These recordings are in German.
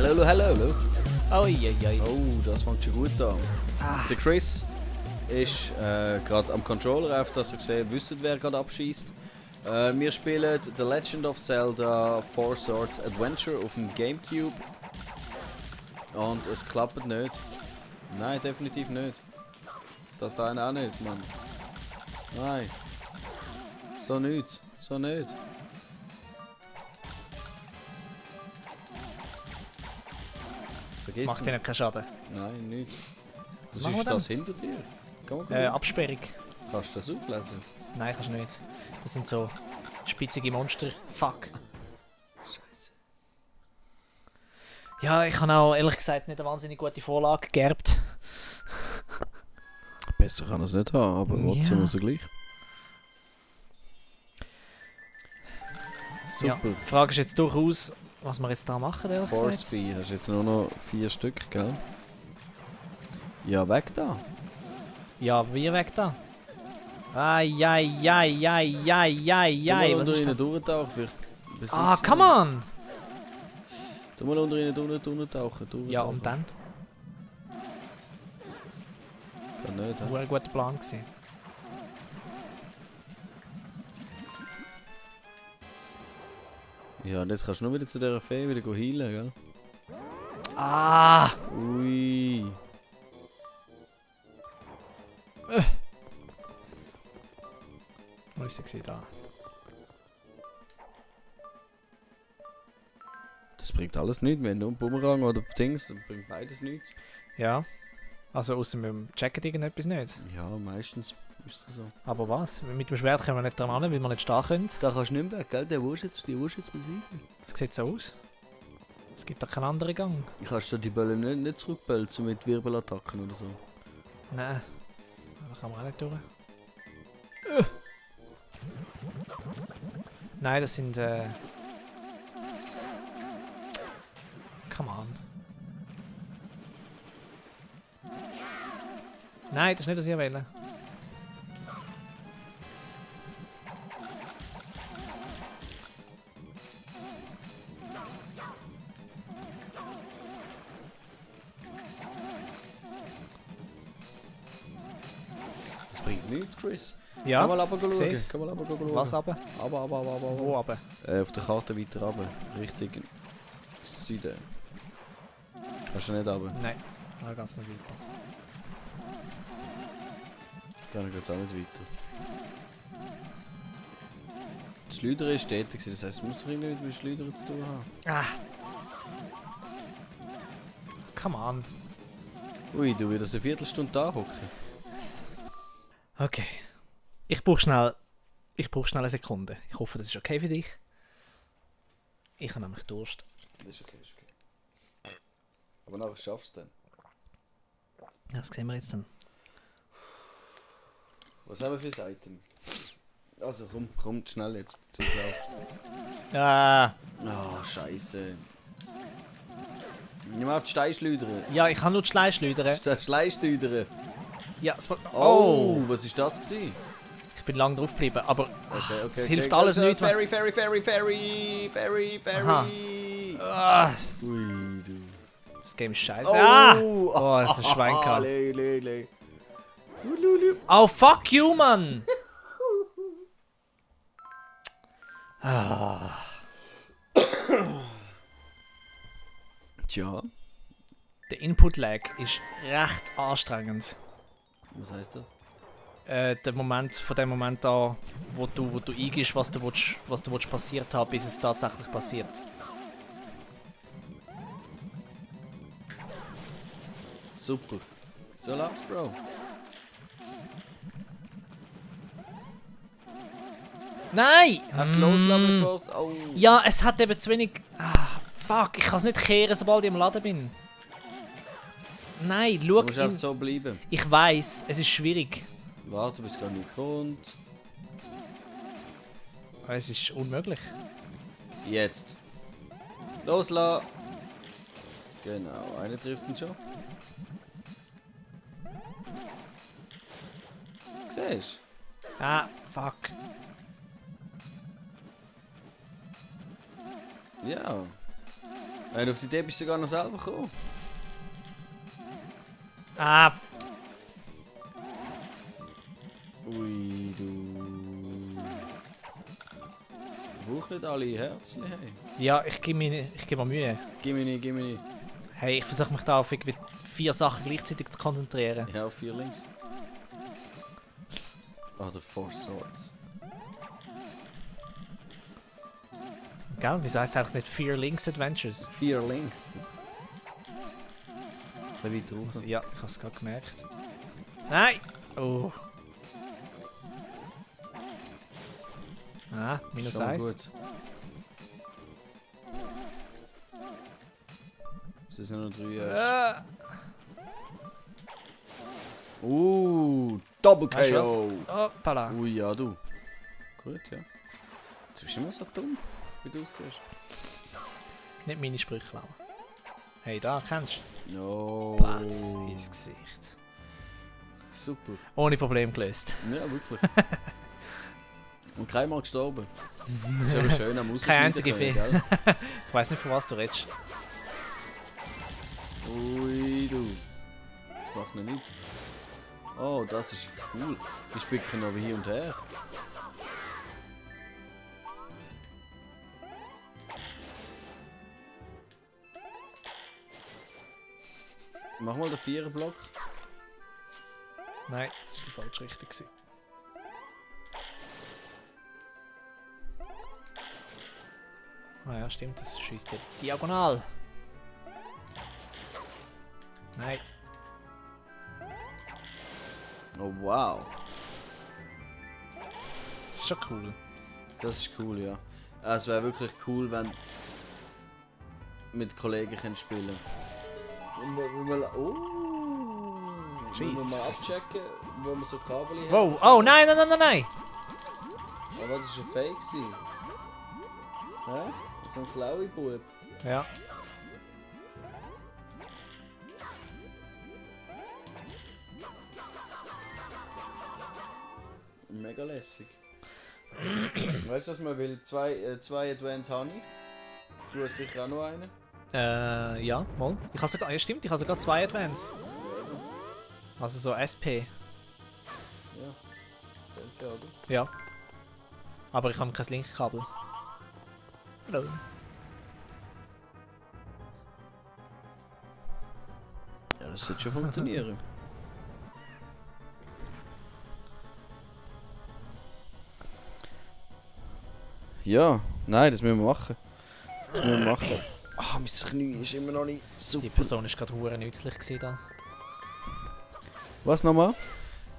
Hallo, hallo, hallo. Oi. Oh, das fängt schon gut an. Der Chris ist gerade am Controller, auf dass ihr gesehen wisst, wer gerade abschießt. Wir spielen The Legend of Zelda Four Swords Adventure auf dem Gamecube. Und es klappt nicht. Nein, definitiv nicht. Das da auch nicht, Mann. Nein. So nicht. So nicht. Das macht ihnen keinen Schaden. Nein, nicht. Was machen wir ist das hinter dir? Kann man Absperrung. Kannst du das auflesen? Nein, kannst du nicht. Das sind so spitzige Monster. Fuck. Scheiße. Ja, ich habe auch ehrlich gesagt nicht eine wahnsinnig gute Vorlage geerbt. Besser kann es nicht haben, aber trotzdem muss er gleich. Super. Ja, die Frage ist jetzt durchaus, was wir jetzt da machen, ehrlich gesagt. Force Speed, hast du jetzt nur noch 4 Stück, gell? Ja, weg da. Ja, wie weg da? Ai. Was Was ist unter da? ihnen durchtauchen. Come on! Du mal unter ihnen durchtauchen. Ja, und dann? Kann nicht, Das war ein guter Plan gewesen. Ja, und jetzt kannst du nur wieder zu dieser Fee wieder heilen, gell? Ah! Ui. Wo ist sie da? Das bringt alles nichts, wenn du einen Bumerang oder Dings, das bringt beides nichts. Ja. Also außer mit dem Jacket irgendetwas nicht. Ja, meistens ist es so. Aber was? Mit dem Schwert können wir nicht dran an, weil wir nicht stehen können. Da kannst du nicht mehr weg, gell? Die willst jetzt besiegen. Das sieht so aus. Es gibt da keinen anderen Gang. Kannst du die Bälle nicht zurückbölzen mit Wirbelattacken oder so? Nein. Da kann man auch nicht durch. Nein, das sind Come on. Nein, das ist nicht, was ich will. Das bringt nichts, Chris. Ja, Kann mal runter seh's. schauen. Kann mal runter schauen. Was aber? Aber. Wo aber? Auf der Karte weiter runter. Richtung Süden. Kannst du nicht runter? Nein, da geht's nicht weiter. Dann geht es auch nicht weiter. Das Schleudern ist tätig, das heisst, es muss doch irgendwie mit Schleudern zu tun haben. Ah! Come on. Ui, du wirst eine Viertelstunde da hocken. Okay. Ich brauche schnell eine Sekunde. Ich hoffe, das ist okay für dich. Ich habe nämlich Durst. Das ist okay, Aber nachher schaffst du es dann. Das sehen wir jetzt dann. Was haben wir für ein Item? Also komm schnell jetzt, die Zeit läuft. Ah! Ah, Scheiße. Nimm auf die Steinschleudern. Ja, ich kann nur die Schleischleudern. Schleischleudern. Ja, es war... Oh, was ist das gewesen? Ich bin lang drauf geblieben, aber Okay. es hilft alles nicht. Ferry. Aha. Ah, Ui, du. das Game ist scheiße. Ah! Oh, Oh, das ist ein Schwein gehabt. Le. Oh, fuck you, Mann! Ah. Tja, Der Input-Lag ist recht anstrengend. was heißt das? Von dem Moment an, wo du eingibst, was du willst passiert haben, bis es tatsächlich passiert. Super. So läuft's, Bro. Nein! Einfach loslassen, bevor es... Oh. Ja, es hat eben zu wenig... Ah, fuck, ich kann es nicht kehren, sobald ich im Laden bin. Nein, schau... Du musst einfach so bleiben. Ich weiss, es ist schwierig. Warte, bis gar nicht kommt. Aber es ist unmöglich. Jetzt. Loslassen. Genau, einer trifft ihn schon. Siehst du? Ah, fuck. Ja. Auf die Idee bist du sogar noch selber gekommen. Ah, Ui, du. Ich brauche nicht alle Herzen. Hey. ja, ich gebe mir Mühe. Gib mir nicht, gib mir nicht. Hey, ich versuche mich da auf irgendwie 4 Sachen gleichzeitig zu konzentrieren. Ja, auf 4 links. Ah, der Four Swords. Gell? Wieso heisst es eigentlich nicht 4 Links Adventures? 4 links. Ein bisschen weiter rauf. Ja, ich habe es gerade gemerkt. Nein! Oh. Ah, minus Schon mal 1. gut. Es sind nur noch 3 erst. Double Weißt du KO! Hoppala. Ui, ja du. Gut, ja. Du bist immer so dumm, wie du ausgehst. Nicht meine Sprüche klauen. Hey, da, kennst du? No. Platz ins Gesicht. Super. Ohne Problem gelöst. Ja, wirklich. Und keiner gestorben. Das ist aber schön am Keine einzige können, Fee. gell? Ich weiss nicht, von was du redest. Ui, du. Das macht noch nichts. Oh, das ist cool. Die spicken aber hier und her. Mach mal den 4er Block. Nein, das war die falsche Richtung. Gewesen. Ah ja, stimmt, das schießt ja diagonal. Nein. Oh wow. Das ist schon cool. Das ist cool, ja. Es wäre wirklich cool, wenn mit Kollegen können spielen. Oh. Wollen wir Jesus. mal abchecken, wo wir so Kabel haben. Wow, oh nein, nein, nein, nein, nein! Aber das war ein Fake. Hä? So ein klaue Bub. Ja. Mega lässig. Weißt du, dass man will? Zwei Advance Honey. Du hast sicher auch noch einen. Ja, mal. Ich habe sogar, ja stimmt, ich habe sogar 2 Advance. Also so SP. Ja. Zählt ja, oder? Ja. Aber ich habe kein Linkkabel. Hallo. Ja, das sollte schon funktionieren. Ja, nein, das müssen wir machen. Das müssen wir machen. Ah, mein Knie ist immer noch nicht Die super. Person war gerade hure nützlich gewesen da. Was nochmal?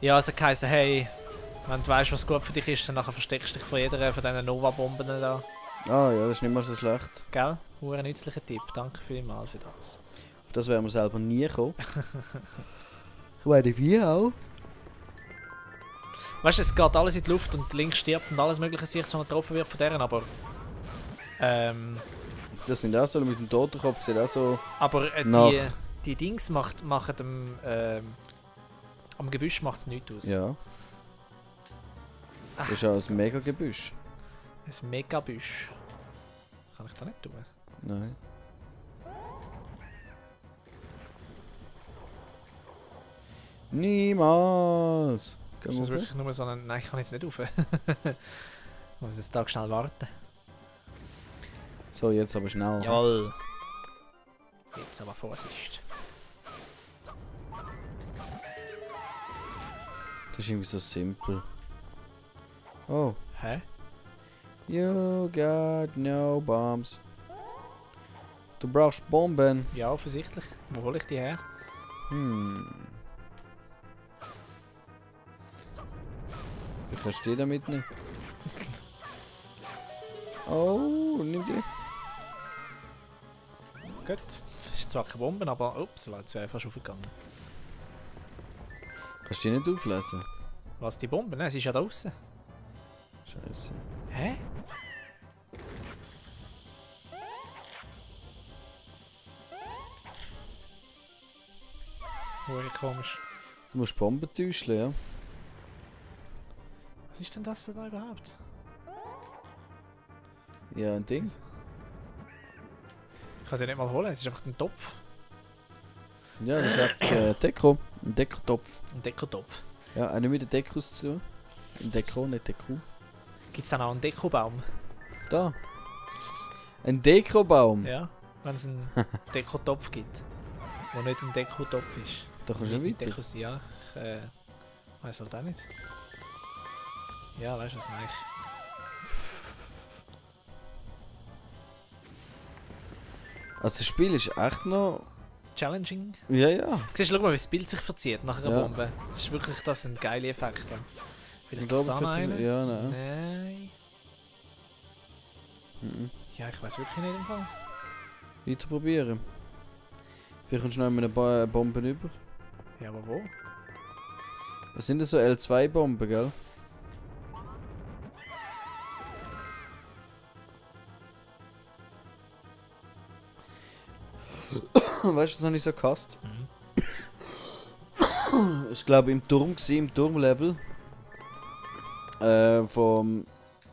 Ja, also heisst, hey, wenn du weißt, was gut für dich ist, dann nachher versteckst du dich von jeder von diesen Nova-Bomben da. Ah ja, das ist nicht mal so schlecht. Gell? Hure nützlicher Tipp. Danke vielmals für das. Auf das wären wir selber nie gekommen. Ich weiß wie auch. Weißt du, es geht alles in die Luft und links stirbt und alles mögliche sich, so getroffen wird von deren, aber... Das sind auch so mit dem Totenkopf, sieht auch so... Aber Nach. die Dings machen dem... am Gebüsch macht es nichts aus. Ja, das ist auch ein mega Gebüsch. Ein Megabüsch. Kann ich da nicht tun? Nein. Niemals! Geh Ist mal das rauf. wirklich nur so ein... Nein, ich kann jetzt nicht rauf. Ich muss jetzt da schnell warten. So, jetzt aber schnell. Jawohl. Jetzt aber Vorsicht. Das ist irgendwie so simpel. Oh. Hä? You got no bombs. Du brauchst Bomben. Ja, offensichtlich. Wo hole ich die her? Ich verstehe damit nicht. Oh, nimm die. Gut. Das ist zwar keine Bombe, aber ups, jetzt wäre ich fast aufgegangen. Kannst du die nicht auflesen? Was, die Bombe? Nein, sie ist ja da draußen. Scheiße. Hä? Hure komisch. Du musst Bomben täuschen, ja? Was ist denn das da überhaupt? Ja, ein Ding. Ich kann sie nicht mal holen, es ist einfach ein Topf. Ja, das ist einfach Deko. Ein Dekotopf. Ein Dekotopf. Ja, auch nicht mit den Dekos zu. Ein Deko, nicht Deko. Gibt es dann auch einen Dekobaum? Da. Ein Dekobaum. Ja, wenn es einen Dekotopf gibt. Der nicht ein Dekotopf ist. Da kannst du Nicht weiter. Dekos, ja, ich weiß halt auch nicht. Ja, weißt du was, nein. Also das Spiel ist echt noch... Challenging. Ja, ja. Siehst du, schau mal, wie das Bild sich verzieht nach einer Ja. Bombe. Das ist wirklich, das sind geile Effekte. Vielleicht Da gibt es da noch oben einen? ja, nein. Nein. Mhm. Ja, ich weiß wirklich nicht im Fall. Weiter probieren. Vielleicht kommst du noch mit einer Bombe rüber. Ja, aber wo? Das sind das so L2-Bomben, gell? Weißt du, was habe ich so gehasst? Ich glaube im Turm gsi, im Turmlevel. Vom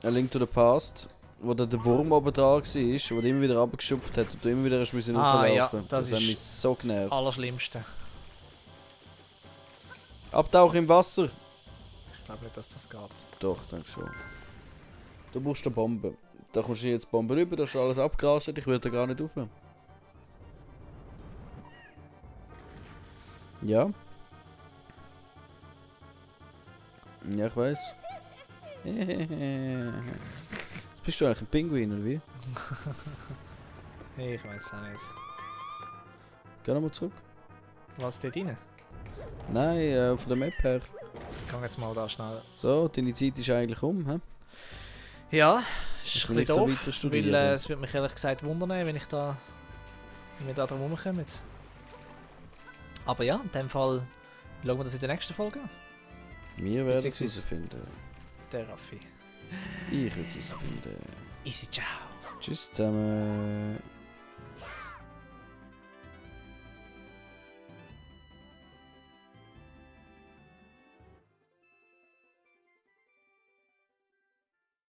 A Link to the Past. Wo da der Wurm oben dran war, wo der immer wieder runtergeschupft hat und du immer wieder hast müssen Ja, hochlaufen. das hat ist mich so das genervt. Allerschlimmste. Abtauchen im Wasser! Ich glaube nicht, dass das geht. Doch, denke schon. Du brauchst eine Bombe. Da kommst du jetzt Bombe rüber, da ist alles abgerastet, ich würde da gar nicht aufhören. Ja. Ja, ich weiß. Bist du eigentlich ein Pinguin oder wie? Hey, ich weiß auch nicht. Geh nochmal zurück. Was steht rein? Nein, von der Map her. Ich kann jetzt mal da schnell. So, deine Zeit ist eigentlich um, hä? Ja, ist Ich ein will bisschen da doof, weiter studieren. weil es würde mich ehrlich gesagt wundern, wenn wir da drum rumkommen. Aber ja, in dem Fall schauen wir das in der nächsten Folge an. Wir werden es Beziehungsweise- herausfinden. Der Raffi. Ich werde es herausfinden. Easy, ciao. Tschüss zusammen.